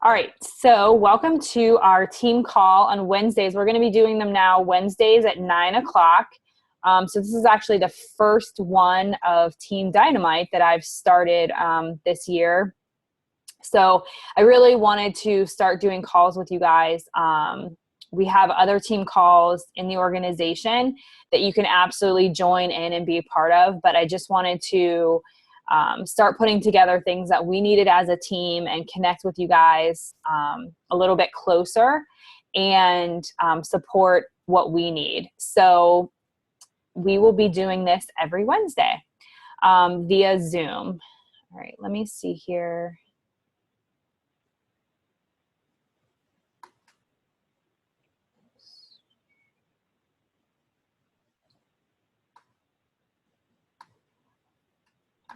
All right, so welcome to our team call on Wednesdays. We're going to be doing them now Wednesdays at 9 o'clock. So this is actually the first one of Team Dynamite that I've started this year. So I really wanted to start doing calls with you guys. We have other team calls in the organization that you can absolutely join in and be a part of, but I just wanted to start putting together things that we needed as a team and connect with you guys a little bit closer and support what we need. So we will be doing this every Wednesday via Zoom. All right, let me see here.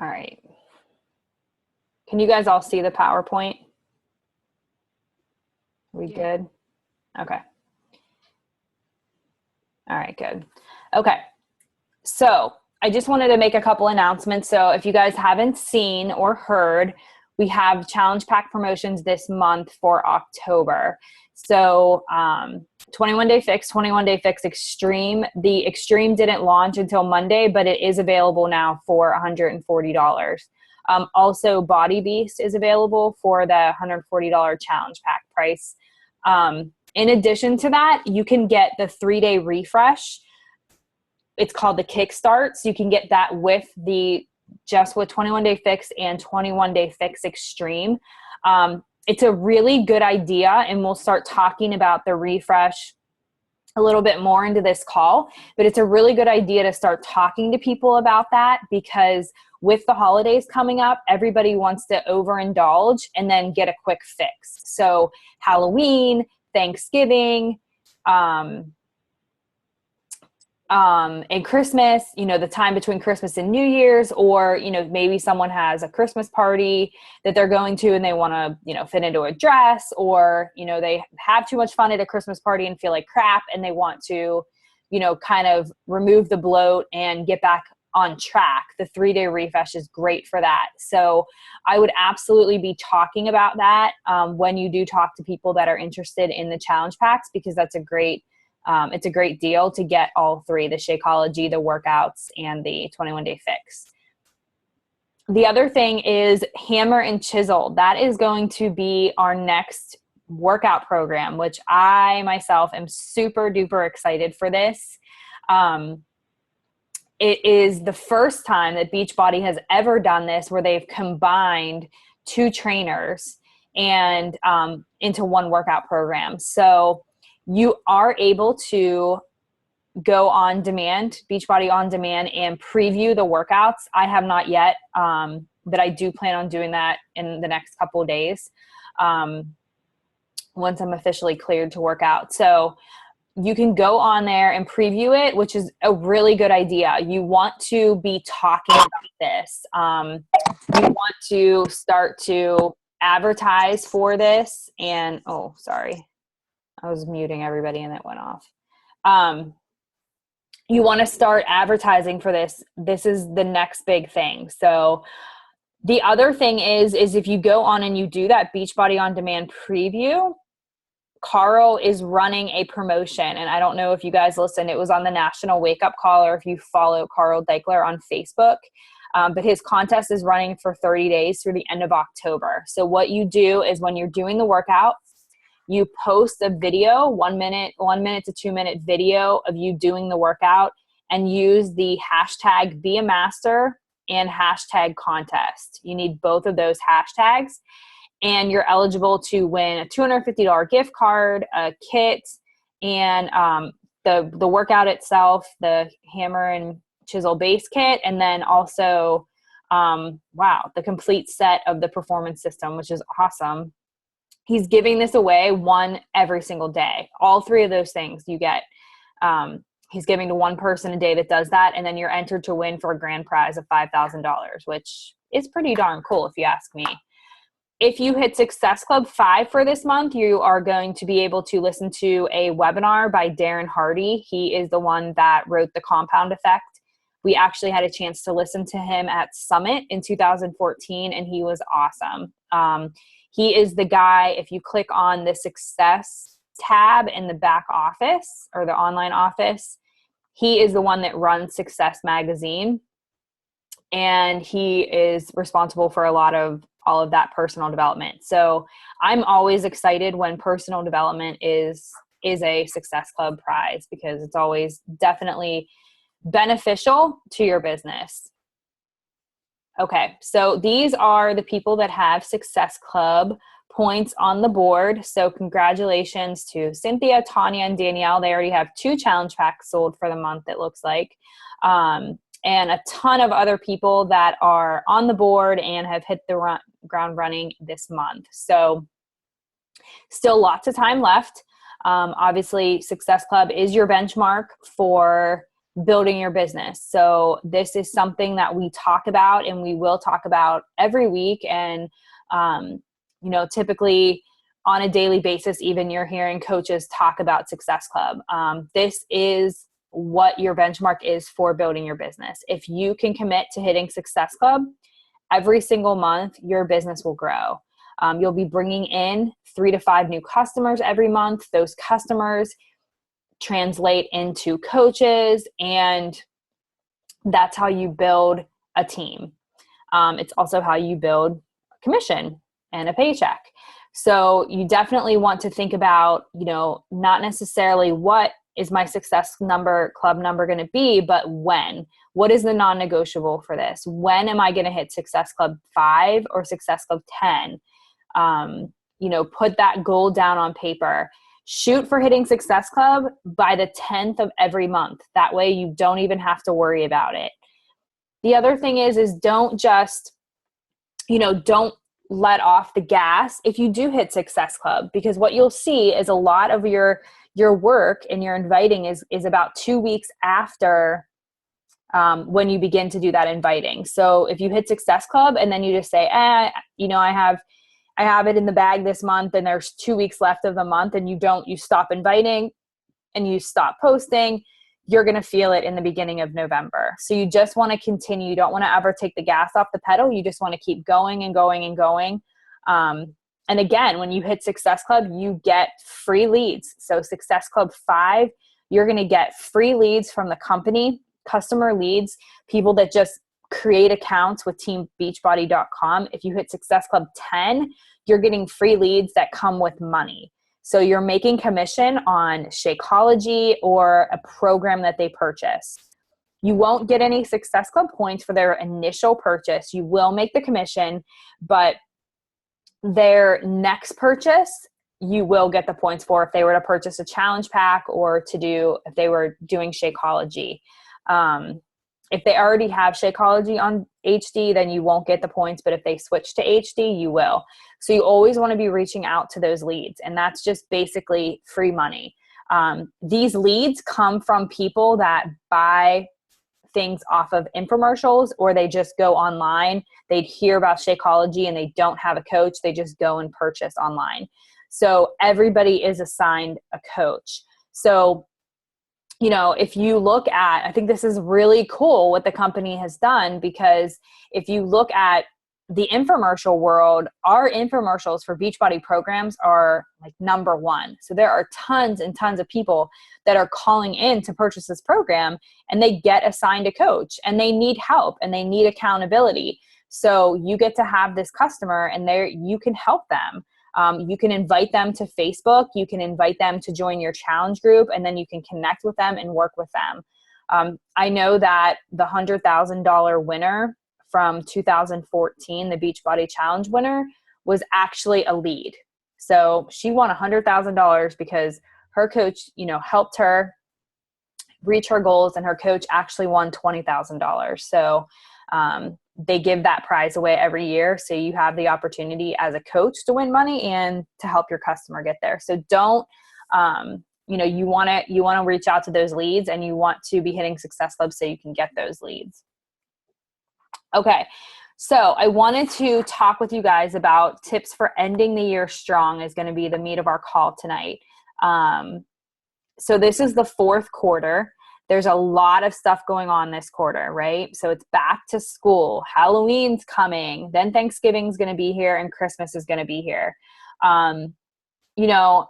All right. Can you guys all see the PowerPoint? We good? Okay. All right, good. Okay. So I just wanted to make a couple announcements. So if you guys haven't seen or heard, we have challenge pack promotions this month for October. So 21 Day Fix, 21 Day Fix Extreme. The Extreme didn't launch until Monday, but it is available now for $140. Also, Body Beast is available for the $140 challenge pack price. In addition to that, you can get the 3-day refresh. It's called the Kickstart. So you can get that with just with 21 Day Fix and 21 Day Fix Extreme. It's a really good idea, and we'll start talking about the refresh a little bit more into this call, but it's a really good idea to start talking to people about that, because with the holidays coming up, everybody wants to overindulge and then get a quick fix. So Halloween, Thanksgiving, and Christmas, the time between Christmas and New Year's, or, maybe someone has a Christmas party that they're going to and they want to, fit into a dress, or, they have too much fun at a Christmas party and feel like crap and they want to, kind of remove the bloat and get back on track. The 3-day refresh is great for that. So I would absolutely be talking about that when you do talk to people that are interested in the challenge packs, because that's it's a great deal to get all three: the Shakeology, the workouts, and the 21 Day Fix. The other thing is Hammer and Chisel. That is going to be our next workout program, which I myself am super duper excited for this. It is the first time that Beachbody has ever done this, where they've combined 2 trainers and into one workout program. So you are able to go on demand, Beachbody on demand, and preview the workouts. I have not yet, but I do plan on doing that in the next couple of days once I'm officially cleared to work out. So you can go on there and preview it, which is a really good idea. You want to be talking about this. You want to start to advertise for this. And, oh, sorry. I was muting everybody and it went off. You want to start advertising for this. This is the next big thing. So the other thing is if you go on and you do that Beachbody On Demand preview, Carl is running a promotion. And I don't know if you guys listened. It was on the National Wake Up Call, or if you follow Carl Deichler on Facebook. But his contest is running for 30 days through the end of October. So what you do is, when you're doing the workout, you post a video, 1 minute to 2 minute video of you doing the workout, and use the hashtag Be a Master and hashtag contest. You need both of those hashtags, and you're eligible to win a $250 gift card, a kit, and the workout itself, the Hammer and Chisel base kit, and then also, the complete set of the performance system, which is awesome. He's giving this away one every single day. All 3 of those things you get. He's giving to one person a day that does that, and then you're entered to win for a grand prize of $5,000, which is pretty darn cool if you ask me. If you hit Success Club 5 for this month, you are going to be able to listen to a webinar by Darren Hardy. He is the one that wrote The Compound Effect. We actually had a chance to listen to him at Summit in 2014, and he was awesome. He is the guy, if you click on the success tab in the back office or the online office, he is the one that runs Success Magazine. And he is responsible for all of that personal development. So I'm always excited when personal development is a Success Club prize, because it's always definitely beneficial to your business. Okay, so these are the people that have Success Club points on the board. So congratulations to Cynthia, Tanya, and Danielle. They already have 2 challenge packs sold for the month, it looks like. And a ton of other people that are on the board and have hit the ground running this month. So still lots of time left. Obviously, Success Club is your benchmark for building your business. So this is something that we talk about, and we will talk about every week. And, typically on a daily basis, even you're hearing coaches talk about Success Club. This is what your benchmark is for building your business. If you can commit to hitting Success Club every single month, your business will grow. You'll be bringing in 3 to 5 new customers every month. Those customers translate into coaches, and that's how you build a team. It's also how you build a commission and a paycheck. So you definitely want to think about, not necessarily what is my success club number going to be, but when. What is the non-negotiable for this? When am I going to hit Success Club 5 or Success Club 10? Put that goal down on paper. Shoot for hitting Success Club by the 10th of every month. That way you don't even have to worry about it. The other thing is don't just, don't let off the gas if you do hit Success Club, because what you'll see is a lot of your work and your inviting is about 2 weeks after when you begin to do that inviting. So if you hit Success Club and then you just say, I have it in the bag this month and there's 2 weeks left of the month, and you stop inviting and you stop posting, you're going to feel it in the beginning of November. So you just want to continue. You don't want to ever take the gas off the pedal. You just want to keep going and going and going. And again, when you hit Success Club, you get free leads. So Success Club 5, you're going to get free leads from the company, customer leads, people that just create accounts with teambeachbody.com. If you hit Success Club 10, you're getting free leads that come with money. So you're making commission on Shakeology or a program that they purchase. You won't get any Success Club points for their initial purchase. You will make the commission, but their next purchase, you will get the points for if they were to purchase a challenge pack or if they were doing Shakeology. If they already have Shakeology on HD, then you won't get the points. But if they switch to HD, you will. So you always want to be reaching out to those leads. And that's just basically free money. These leads come from people that buy things off of infomercials, or they just go online. They'd hear about Shakeology and they don't have a coach. They just go and purchase online. So everybody is assigned a coach. So if you look at, I think this is really cool what the company has done, because if you look at the infomercial world, our infomercials for Beachbody programs are like number 1. So there are tons and tons of people that are calling in to purchase this program, and they get assigned a coach and they need help and they need accountability. So you get to have this customer and you can help them. You can invite them to Facebook. You can invite them to join your challenge group, and then you can connect with them and work with them. I know that the $100,000 winner from 2014, the Beachbody Challenge winner, was actually a lead. So she won $100,000 because her coach, helped her reach her goals, and her coach actually won $20,000. So they give that prize away every year. So you have the opportunity as a coach to win money and to help your customer get there. So don't, you want to reach out to those leads, and you want to be hitting Success Club so you can get those leads. Okay. So I wanted to talk with you guys about tips for ending the year strong is going to be the meat of our call tonight. So this is the 4th quarter. There's a lot of stuff going on this quarter, right? So it's back to school, Halloween's coming, then Thanksgiving's going to be here, and Christmas is going to be here. You know,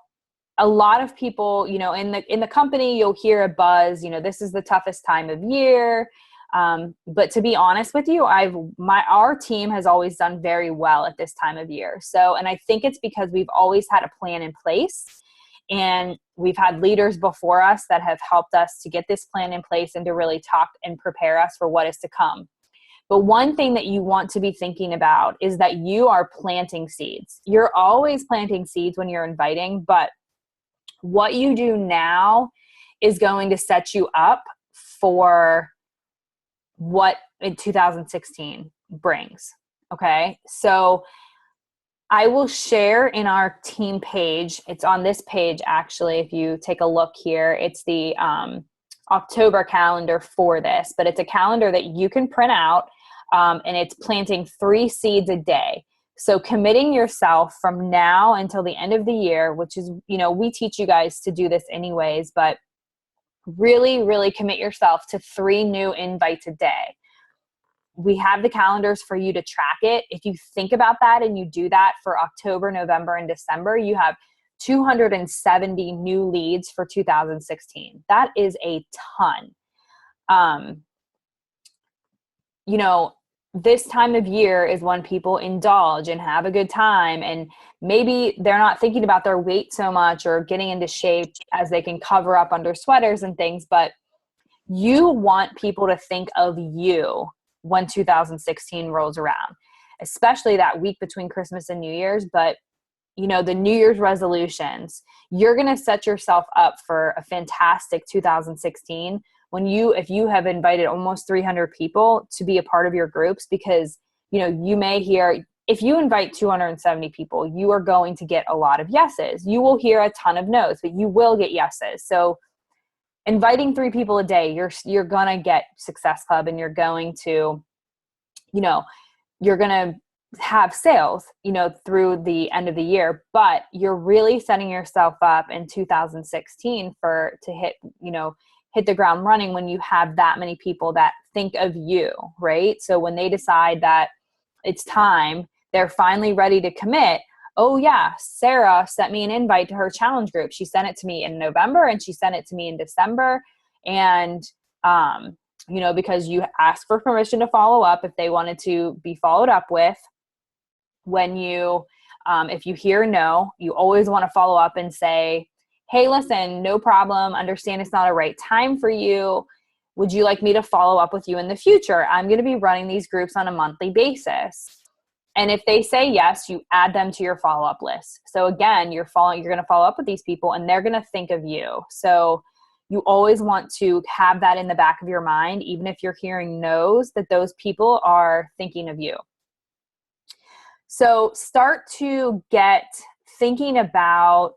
a lot of people, you know, in the company, you'll hear a buzz, you know, this is the toughest time of year. But to be honest with you, our team has always done very well at this time of year. So, and I think it's because we've always had a plan in place, and we've had leaders before us that have helped us to get this plan in place and to really talk and prepare us for what is to come. But one thing that you want to be thinking about is that you are planting seeds. You're always planting seeds when you're inviting, but what you do now is going to set you up for what in 2016 brings. Okay. So I will share in our team page. It's on this page, actually. If you take a look here, it's the October calendar for this, but it's a calendar that you can print out, and it's planting 3 seeds a day. So committing yourself from now until the end of the year, which is, you know, we teach you guys to do this anyways, but really, really commit yourself to 3 new invites a day. We have the calendars for you to track it. If you think about that and you do that for October, November, and December, you have 270 new leads for 2016. That is a ton. You know, this time of year is when people indulge and have a good time, and maybe they're not thinking about their weight so much or getting into shape as they can cover up under sweaters and things, but you want people to think of you when 2016 rolls around, especially that week between Christmas and New Year's. But, you know, the New Year's resolutions, you're going to set yourself up for a fantastic 2016 if you have invited almost 300 people to be a part of your groups, because, you know, you may hear, if you invite 270 people, you are going to get a lot of yeses. You will hear a ton of no's, but you will get yeses. So inviting 3 people a day, you're going to get Success Club, and you're going to, you know, you're going to have sales, you know, through the end of the year, but you're really setting yourself up in 2016 to hit the ground running when you have that many people that think of you, right? So when they decide that it's time, they're finally ready to commit. Oh yeah, Sarah sent me an invite to her challenge group. She sent it to me in November, and she sent it to me in December. And, you know, because you asked for permission to follow up if they wanted to be followed up with. When you, if you hear no, you always want to follow up and say, hey, listen, no problem. Understand it's not a right time for you. Would you like me to follow up with you in the future? I'm going to be running these groups on a monthly basis. And if they say yes, you add them to your follow-up list. So again, you're going to follow up with these people, and they're going to think of you. So you always want to have that in the back of your mind, even if you're hearing no's, that those people are thinking of you. So start to get thinking about,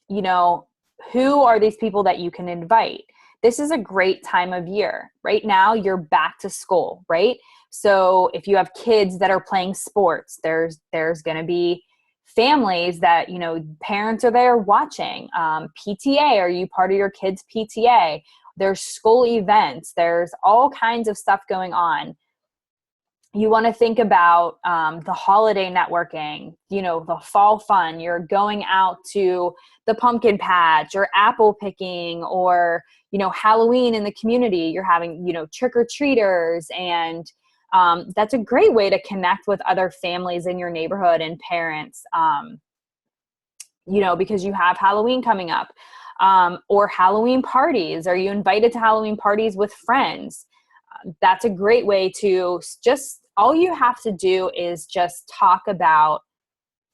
you know, who are these people that you can invite? This is a great time of year. Right now, you're back to school, right? So if you have kids that are playing sports, there's going to be families that, you know, parents are there watching. PTA, are you part of your kids' PTA? There's school events. There's all kinds of stuff going on. You want to think about the holiday networking, you know, the fall fun. You're going out to the pumpkin patch or apple picking, or, you know, Halloween in the community. You're having, you know, trick-or-treaters, and that's a great way to connect with other families in your neighborhood and parents, you know, because you have Halloween coming up, or Halloween parties. Are you invited to Halloween parties with friends? That's a great way to all you have to do is just talk about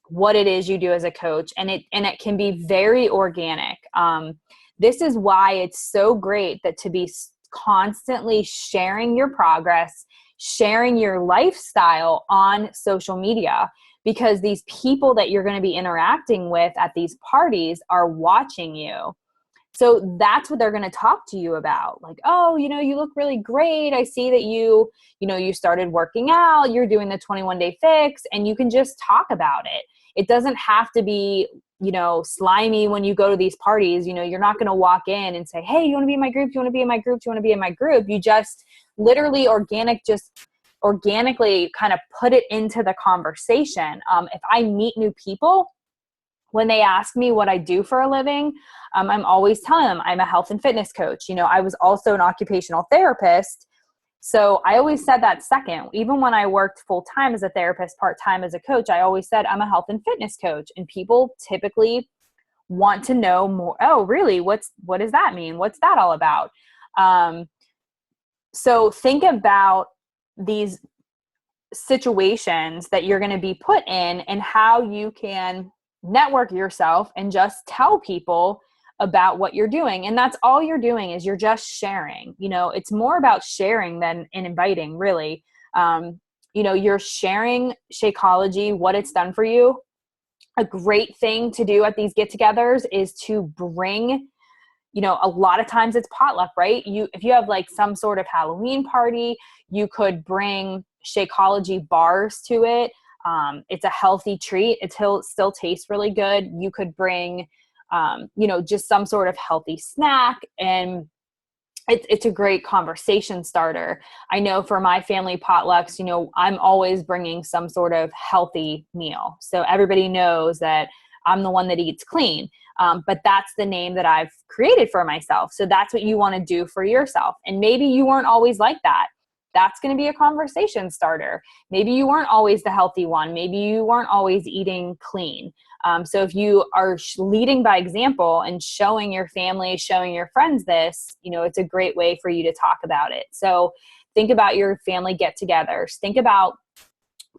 what it is you do as a coach, and it can be very organic. This is why it's so great to be constantly sharing your progress, sharing your lifestyle on social media, because these people that you're going to be interacting with at these parties are watching you. So that's what they're going to talk to you about. Like, oh, you know, you look really great. I see that you started working out, you're doing the 21-day fix, and you can just talk about it. It doesn't have to be slimy when you go to these parties. You're not going to walk in and say, hey, you want to be in my group? You want to be in my group? Do you want to be in my group? You just literally organically kind of put it into the conversation. If I meet new people, when they ask me what I do for a living, I'm always telling them I'm a health and fitness coach. I was also an occupational therapist. So I always said that second. Even when I worked full-time as a therapist, part-time as a coach, I always said I'm a health and fitness coach. And people typically want to know more. Oh, really? What does that mean? What's that all about? So think about these situations that you're going to be put in and how you can network yourself and just tell people about what you're doing. And that's all you're doing, is you're just sharing. It's more about sharing than inviting, really. You're sharing Shakeology, what it's done for you. A great thing to do at these get-togethers is to bring, a lot of times it's potluck, right? If you have like some sort of Halloween party, you could bring Shakeology bars to it. It's a healthy treat. It still tastes really good. You could bring, just some sort of healthy snack, and it's a great conversation starter. I know for my family potlucks, I'm always bringing some sort of healthy meal. So everybody knows that I'm the one that eats clean. But that's the name that I've created for myself. So that's what you want to do for yourself. And maybe you weren't always like that. That's going to be a conversation starter. Maybe you weren't always the healthy one. Maybe you weren't always eating clean. So if you are leading by example and showing your family, showing your friends this, it's a great way for you to talk about it. So think about your family get-togethers. Think about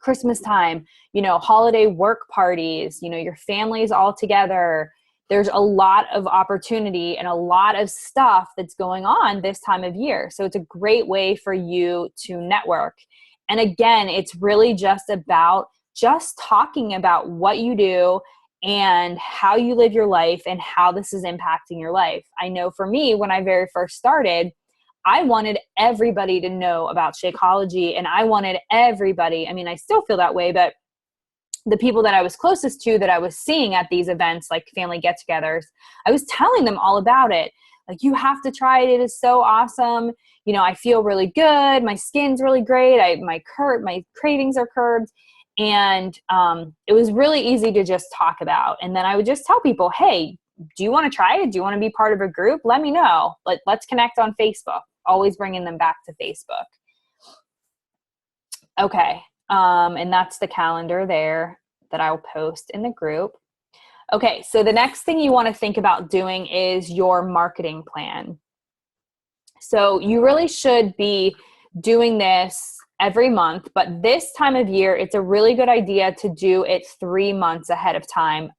Christmas time, holiday work parties, your family's all together. There's a lot of opportunity and a lot of stuff that's going on this time of year. So it's a great way for you to network. And again, it's really just about just talking about what you do and how you live your life and how this is impacting your life. I know for me, when I very first started, I wanted everybody to know about Shakeology, and I wanted everybody, I still feel that way, but the people that I was closest to that I was seeing at these events, like family get-togethers, I was telling them all about it. Like, you have to try it. It is so awesome. I feel really good. My skin's really great. My cravings are curbed. And it was really easy to just talk about. And then I would just tell people, hey, do you want to try it? Do you want to be part of a group? Let me know. Let's connect on Facebook. Always bringing them back to Facebook. Okay. And that's the calendar there that I'll post in the group. Okay. So the next thing you want to think about doing is your marketing plan. So you really should be doing this every month, but this time of year, it's a really good idea to do it 3 months ahead of time.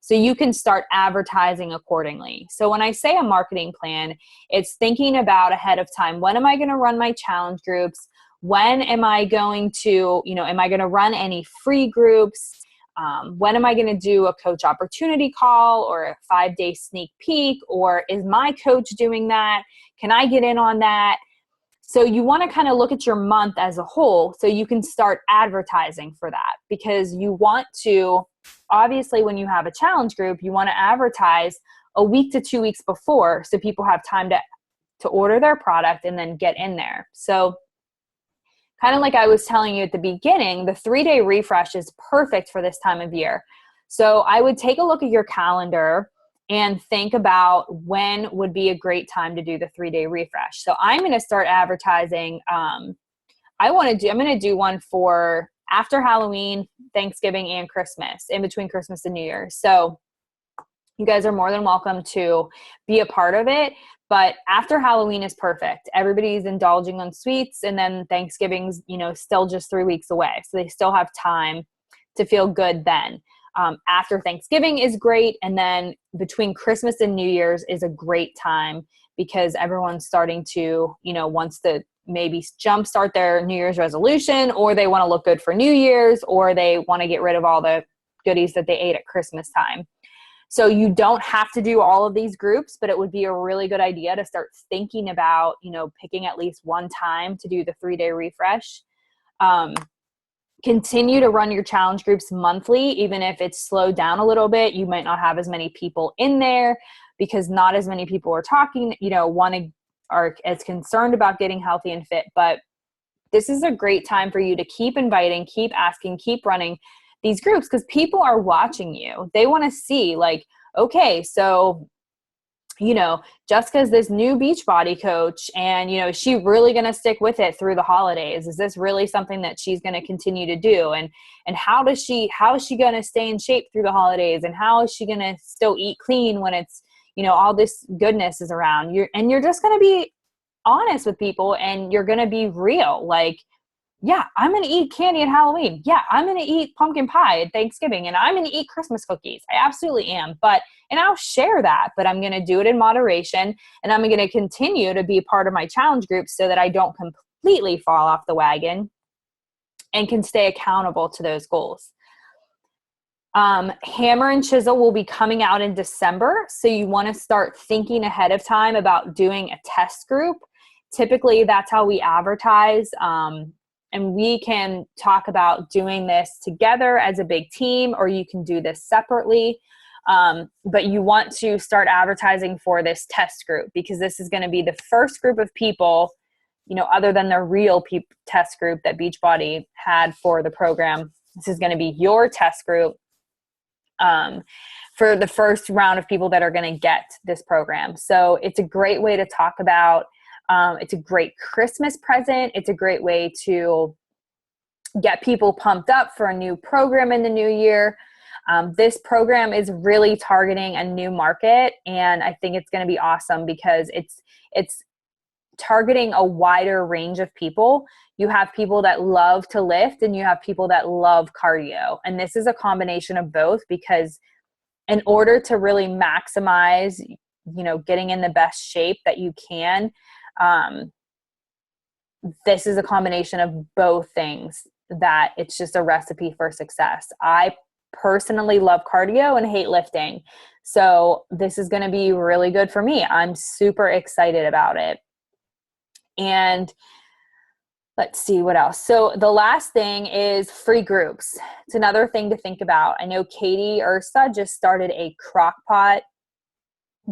So you can start advertising accordingly. So when I say a marketing plan, it's thinking about ahead of time. When am I going to run my challenge groups? When am I going to, am I going to run any free groups? When am I going to do a coach opportunity call or a 5-day sneak peek? Or is my coach doing that? Can I get in on that? So you want to kind of look at your month as a whole so you can start advertising for that, because you want to, obviously when you have a challenge group, you want to advertise a week to 2 weeks before so people have time to order their product and then get in there. So kind of like I was telling you at the beginning, the 3-day refresh is perfect for this time of year. So I would take a look at your calendar and think about when would be a great time to do the 3-day refresh. So I'm going to start advertising. I'm going to do one for after Halloween, Thanksgiving, and Christmas, in between Christmas and New Year's. So you guys are more than welcome to be a part of it. But after Halloween is perfect. Everybody's indulging on sweets, and then Thanksgiving's, still just 3 weeks away. So they still have time to feel good then. After Thanksgiving is great. And then between Christmas and New Year's is a great time, because everyone's starting to, wants to maybe jumpstart their New Year's resolution, or they want to look good for New Year's, or they want to get rid of all the goodies that they ate at Christmas time. So you don't have to do all of these groups, but it would be a really good idea to start thinking about, picking at least one time to do the 3-day refresh. Continue to run your challenge groups monthly, even if it's slowed down a little bit. You might not have as many people in there because not as many people are talking, are as concerned about getting healthy and fit. But this is a great time for you to keep inviting, keep asking, keep running these groups, because people are watching you. They want to see, like, okay, so Jessica's this new Beachbody coach, and, is she really going to stick with it through the holidays? Is this really something that she's going to continue to do? And how is she going to stay in shape through the holidays? And how is she going to still eat clean when it's, all this goodness is around? You're just going to be honest with people, and you're going to be real. Like, yeah, I'm going to eat candy at Halloween. Yeah, I'm going to eat pumpkin pie at Thanksgiving, and I'm going to eat Christmas cookies. I absolutely am. And I'll share that, but I'm going to do it in moderation, and I'm going to continue to be a part of my challenge group so that I don't completely fall off the wagon and can stay accountable to those goals. Hammer and Chisel will be coming out in December. So you want to start thinking ahead of time about doing a test group. Typically that's how we advertise. And we can talk about doing this together as a big team, or you can do this separately. But you want to start advertising for this test group, because this is going to be the first group of people, other than the real test group that Beachbody had for the program. This is going to be your test group for the first round of people that are going to get this program. So it's a great way to talk about. It's a great Christmas present. It's a great way to get people pumped up for a new program in the new year. This program is really targeting a new market, and I think it's going to be awesome because it's targeting a wider range of people. You have people that love to lift, and you have people that love cardio. And this is a combination of both, because in order to really maximize, getting in the best shape that you can, this is a combination of both things, that it's just a recipe for success. I personally love cardio and hate lifting. So this is going to be really good for me. I'm super excited about it. And let's see what else. So the last thing is free groups. It's another thing to think about. I know Katie Ursa just started a crockpot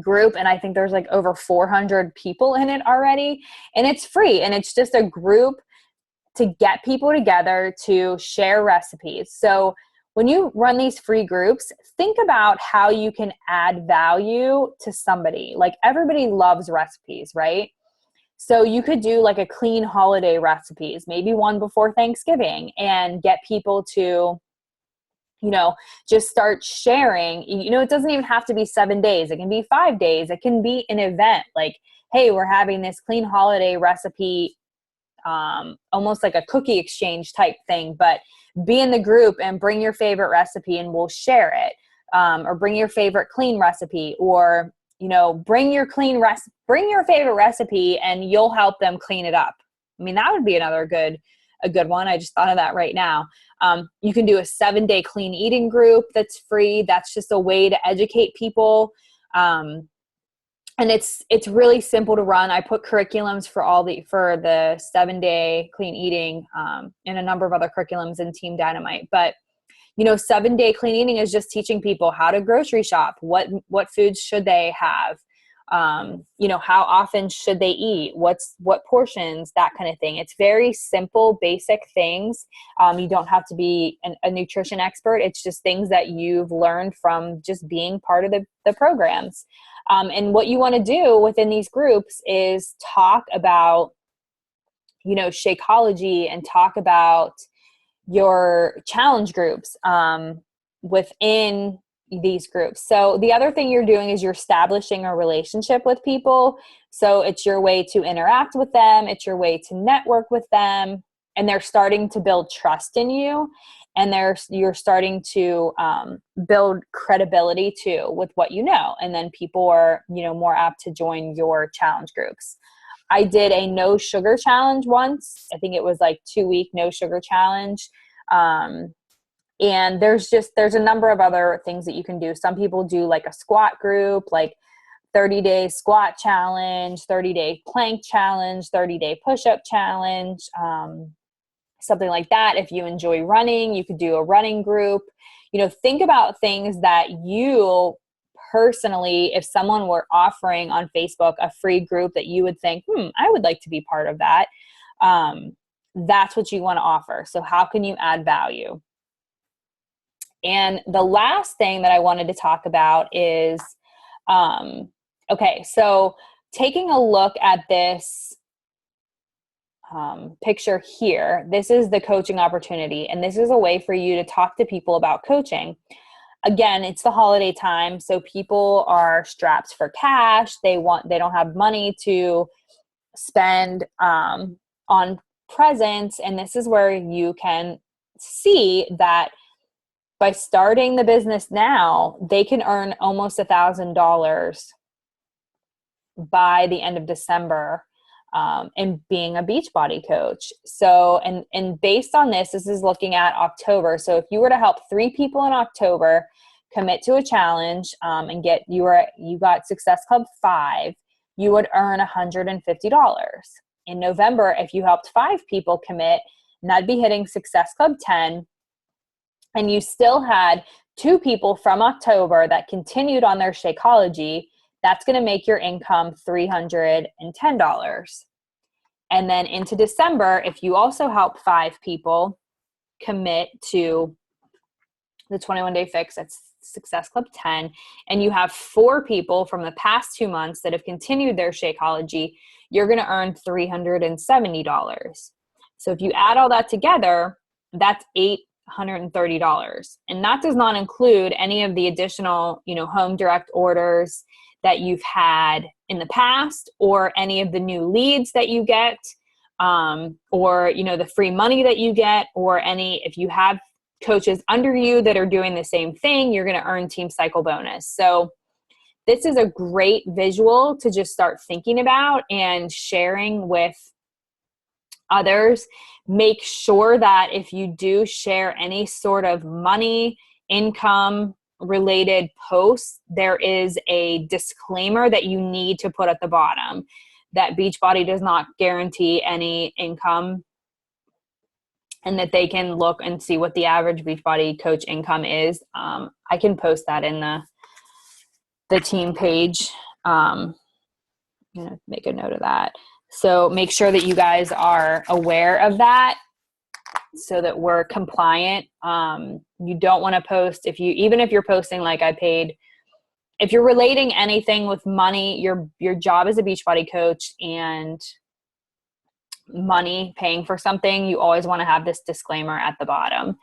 group, and I think there's like over 400 people in it already, and it's free, and it's just a group to get people together to share recipes. So when you run these free groups, think about how you can add value to somebody. Like, everybody loves recipes, right? So you could do like a clean holiday recipes, maybe one before Thanksgiving, and get people to, just start sharing. It doesn't even have to be 7 days. It can be 5 days. It can be an event like, hey, we're having this clean holiday recipe, almost like a cookie exchange type thing, but be in the group and bring your favorite recipe and we'll share it. Or bring your favorite clean recipe, or, bring your favorite recipe and you'll help them clean it up. I mean, that would be a good one. I just thought of that right now. You can do a 7-day clean eating group that's free. That's just a way to educate people. And it's really simple to run. I put curriculums for the 7-day clean eating, and a number of other curriculums in Team Dynamite. But 7-day clean eating is just teaching people how to grocery shop, what foods should they have, how often should they eat, what portions, that kind of thing. It's very simple, basic things. You don't have to be a nutrition expert. It's just things that you've learned from just being part of the programs. And what you want to do within these groups is talk about, Shakeology, and talk about your challenge groups within these groups. So the other thing you're doing is you're establishing a relationship with people. So it's your way to interact with them. It's your way to network with them. And they're starting to build trust in you. And you're starting to build credibility too with what you know. And then people are, more apt to join your challenge groups. I did a no sugar challenge once. I think it was like 2-week no sugar challenge. And there's a number of other things that you can do. Some people do like a squat group, like 30-day squat challenge, 30-day plank challenge, 30-day push-up challenge. something like that. If you enjoy running, you could do a running group. Think about things that you personally, if someone were offering on Facebook a free group that you would think, I would like to be part of that. That's what you want to offer. So how can you add value? And the last thing that I wanted to talk about is, so taking a look at this picture here, this is the coaching opportunity, and this is a way for you to talk to people about coaching. Again, it's the holiday time, so people are strapped for cash. They don't have money to spend on presents, and this is where you can see that by starting the business now, they can earn almost $1,000 by the end of December in being a Beachbody coach. So, and based on this is looking at October. So if you were to help 3 people in October commit to a challenge and you got Success Club 5, you would earn $150. In November, if you helped 5 people commit, and that'd be hitting Success Club 10, and you still had 2 people from October that continued on their Shakeology, that's going to make your income $310. And then into December, if you also help 5 people commit to the 21-day fix, that's Success Club 10, and you have 4 people from the past 2 months that have continued their Shakeology, you're going to earn $370. So if you add all that together, that's $830. And that does not include any of the additional, home direct orders that you've had in the past, or any of the new leads that you get, or, the free money that you get, or if you have coaches under you that are doing the same thing, you're going to earn Team Cycle bonus. So this is a great visual to just start thinking about and sharing with others. Make sure that if you do share any sort of money, income related posts, there is a disclaimer that you need to put at the bottom that Beachbody does not guarantee any income, and that they can look and see what the average Beachbody coach income is. I can post that in the team page. I'm going to make a note of that. So make sure that you guys are aware of that so that we're compliant. You don't want to post even if you're posting like I paid, if you're relating anything with money, your job as a Beachbody coach and money, paying for something, you always want to have this disclaimer at the bottom.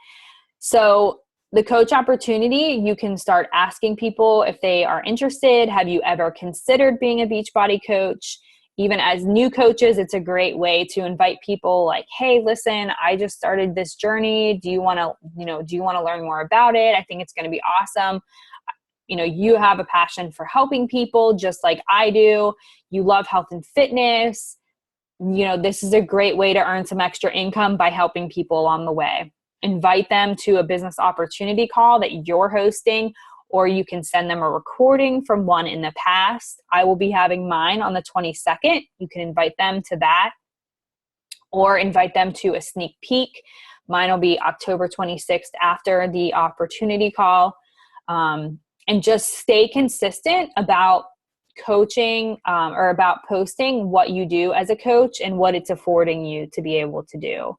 So the coach opportunity, you can start asking people if they are interested. Have you ever considered being a Beachbody coach? Even as new coaches, it's a great way to invite people like, hey, listen, I just started this journey. Do you want to learn more about it? I think it's going to be awesome. You have a passion for helping people just like I do. You love health and fitness. This is a great way to earn some extra income by helping people along the way. Invite them to a business opportunity call that you're hosting, or you can send them a recording from one in the past. I will be having mine on the 22nd. You can invite them to that, or invite them to a sneak peek. Mine will be October 26th after the opportunity call. And just stay consistent about coaching or about posting what you do as a coach and what it's affording you to be able to do.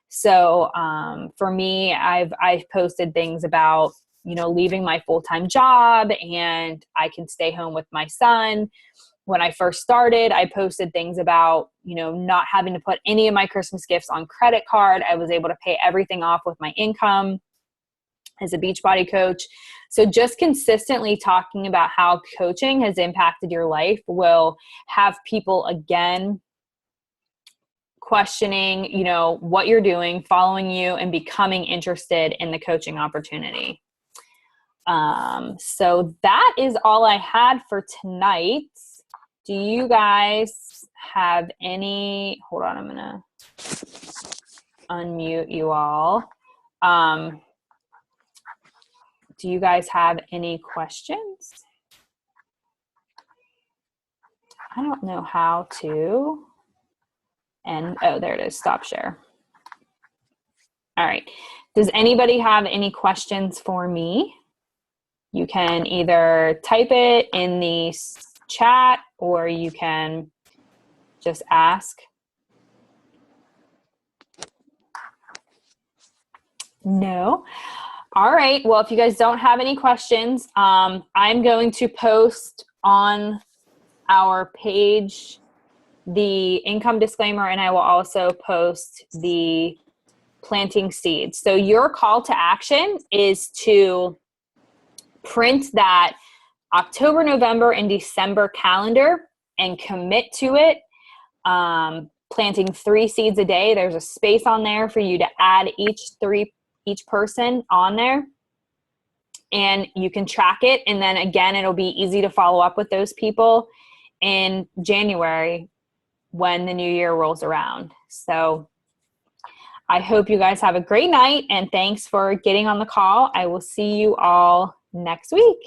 So for me, I've posted things about, leaving my full-time job and I can stay home with my son. When I first started, I posted things about, not having to put any of my Christmas gifts on credit card. I was able to pay everything off with my income as a Beachbody coach. So just consistently talking about how coaching has impacted your life will have people again questioning, what you're doing, following you, and becoming interested in the coaching opportunity. So that is all I had for tonight. Do you guys have any, hold on, I'm going to unmute you all. Do you guys have any questions? I don't know how to, and oh, there it is, stop share. All right. Does anybody have any questions for me? You can either type it in the chat or you can just ask. No. All right. Well, if you guys don't have any questions, I'm going to post on our page the income disclaimer, and I will also post the planting seeds. So your call to action is to print that October, November, and December calendar and commit to it. Planting 3 seeds a day. There's a space on there for you to add each person on there, and you can track it. And then again, it'll be easy to follow up with those people in January when the new year rolls around. So I hope you guys have a great night, and thanks for getting on the call. I will see you all next week.